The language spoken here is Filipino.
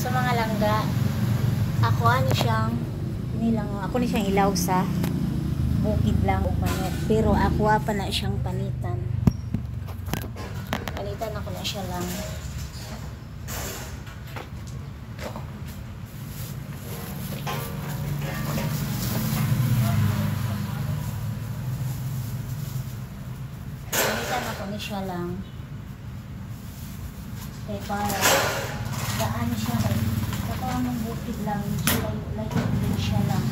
sa mga langga. Ako ani siyang nilang ako ni siyang ilaw sa bukid lang o manok. Pero ako pa na siyang panitan. Panitan ako na siya lang. Panitan ako ni siya lang. Kaya para gaan siya kay katawan ng bukid lang, layo din siya lang.